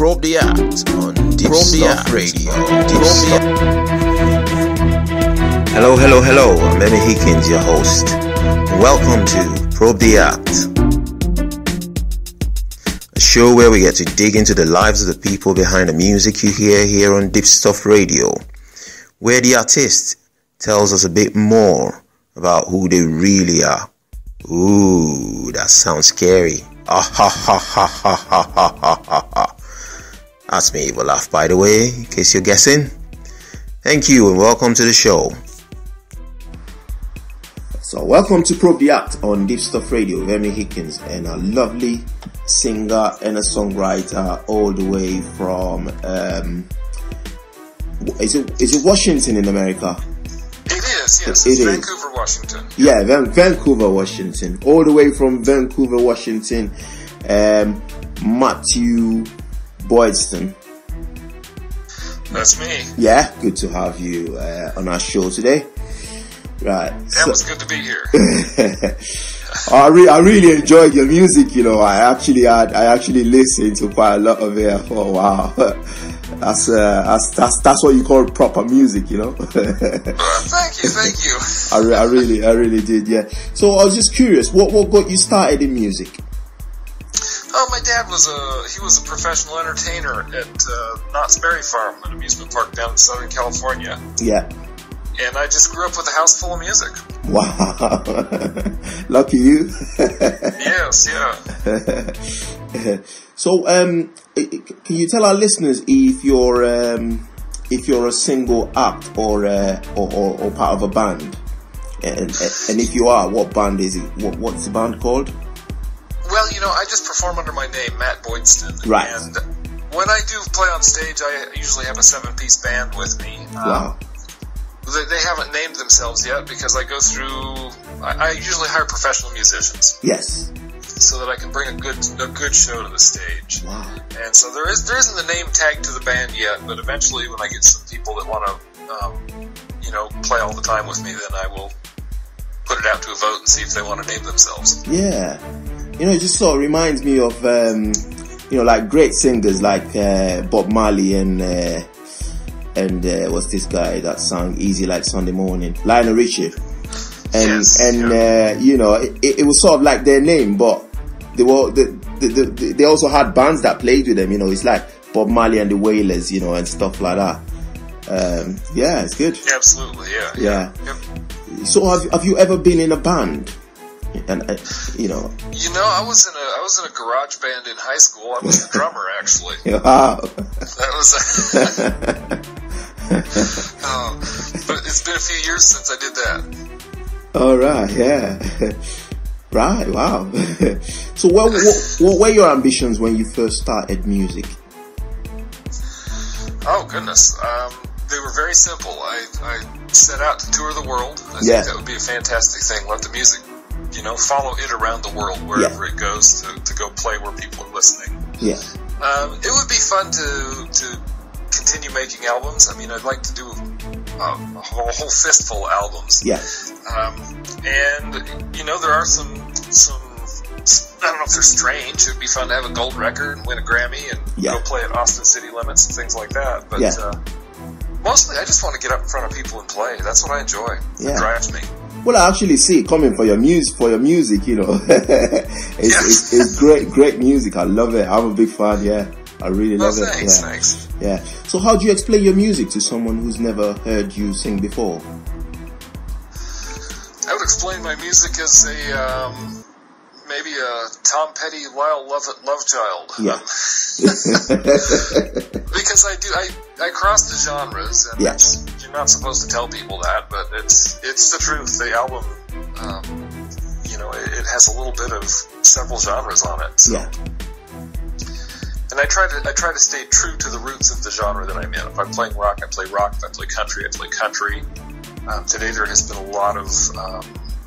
Probe the Act on Deepstuff Radio. Hello. I'm Emmy Hikins, your host. Welcome to Probe the Act, a show where we get to dig into the lives of the people behind the music you hear here on Deepstuff Radio, where the artist tells us a bit more about who they really are. Ooh, that sounds scary. That's my evil laugh, by the way, in case you're guessing. Thank you and welcome to the show. So welcome to Probe the Act on Deepstuff Radio with Emmy Hikins, and a lovely singer and a songwriter all the way from is it Washington in America? It is, yes. It's Vancouver, Washington. Yeah, Vancouver, Washington. All the way from Vancouver, Washington, Matt Boydston. That's me. Yeah, good to have you on our show today. Right. It was good to be here. I really enjoyed your music, you know. I actually listened to quite a lot of it. Oh wow. That's what you call proper music, you know. Thank you. I really did, yeah. So I was just curious, what got you started in music? Oh, my dad was a professional entertainer at Knott's Berry Farm, an amusement park down in Southern California. Yeah. And I just grew up with a house full of music. Wow. Lucky you. Yes, yeah. So, can you tell our listeners if you're a single act or part of a band, and if you are, what band is it? What's the band called? Well, you know, I just perform under my name, Matt Boydston. Right. And when I do play on stage, I usually have a 7-piece band with me. Wow. They haven't named themselves yet because I go through. I usually hire professional musicians. Yes. So that I can bring a good show to the stage. Wow. And so there isn't a name tag to the band yet, but eventually when I get some people that want to, play all the time with me, then I will put it out to a vote and see if they want to name themselves. Yeah. You know, it just sort of reminds me of, like great singers like Bob Marley and what's this guy that sang Easy Like Sunday Morning? Lionel Richie. It was sort of like their name, but they also had bands that played with them, you know. It's like Bob Marley and the Wailers, you know, and stuff like that. Yeah, it's good. Absolutely, yeah. Yep. So have you ever been in a band? And I was in a garage band in high school. I was a drummer, actually. Wow. That was but it's been a few years since I did that. All right, yeah. Right, wow. So what were your ambitions when you first started music? Oh, goodness. They were very simple. I set out to tour the world. I think that would be a fantastic thing. Let the music, follow it around the world wherever it goes to go play where people are listening. Yeah. It would be fun to continue making albums. I mean, I'd like to do a whole fistful of albums. Yeah. There are some, I don't know if they're strange. It'd be fun to have a gold record and win a Grammy and go play at Austin City Limits and things like that. But mostly I just want to get up in front of people and play. That's what I enjoy. It drives me. Well, I actually see it coming for your music, you know. It's great music. I love it. I'm a big fan, yeah. I really love it. Thanks. Yeah. So how do you explain your music to someone who's never heard you sing before? I would explain my music as maybe a Tom Petty, Lyle Lovett love child. Yeah. Because I cross the genres, and you're not supposed to tell people that, but it's the truth. The album, it has a little bit of several genres on it. So. Yeah. And I try to stay true to the roots of the genre that I'm in. If I'm playing rock, I play rock. If I play country, I play country. Today there has been a lot of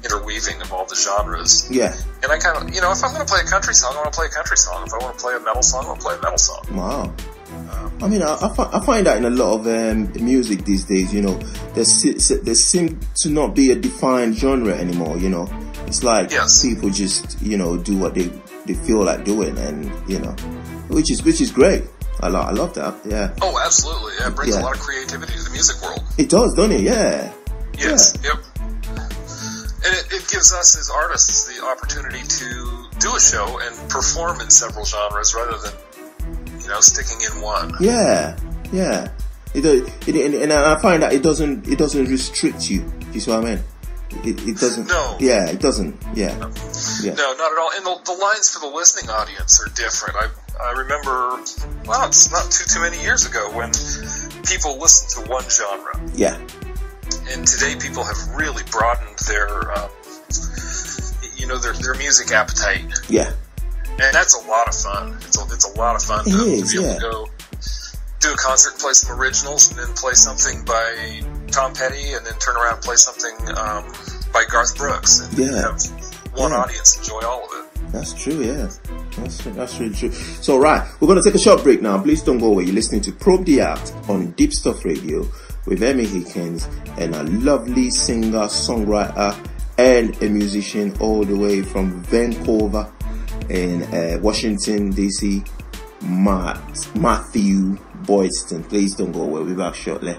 interweaving of all the genres. Yeah. And I kind of, if I'm going to play a country song, I want to play a country song. If I want to play a metal song, I want to play a metal song. Wow. I mean, I find that in a lot of music these days, there seems to not be a defined genre anymore, It's like people just, do what they feel like doing, and which is great. I love that. Yeah. Oh, absolutely. Yeah, it brings a lot of creativity to the music world. It does, doesn't it? Yeah. Yes. Yeah. Yep. And it gives us as artists the opportunity to do a show and perform in several genres rather than, sticking in one. Yeah. Yeah. And I find that it doesn't restrict you. Do you see what I mean? It doesn't. No. Yeah, it doesn't. Yeah. No, not at all. And the lines for the listening audience are different. I remember, it's not too many years ago when people listened to one genre. Yeah. And today people have really broadened their music appetite. Yeah. And that's a lot of fun. It's a lot of fun to be able to go do a concert, play some originals, and then play something by Tom Petty, and then turn around and play something by Garth Brooks, and have one audience enjoy all of it. That's true, yeah. That's really true. So, right, we're going to take a short break now. Please don't go away. You're listening to Probe the Art on Deepstuff Radio with Emmy Hikins, and a lovely singer, songwriter, and a musician all the way from Vancouver in Washington, D.C., Matthew Boydston. Please don't go away. We'll be back shortly.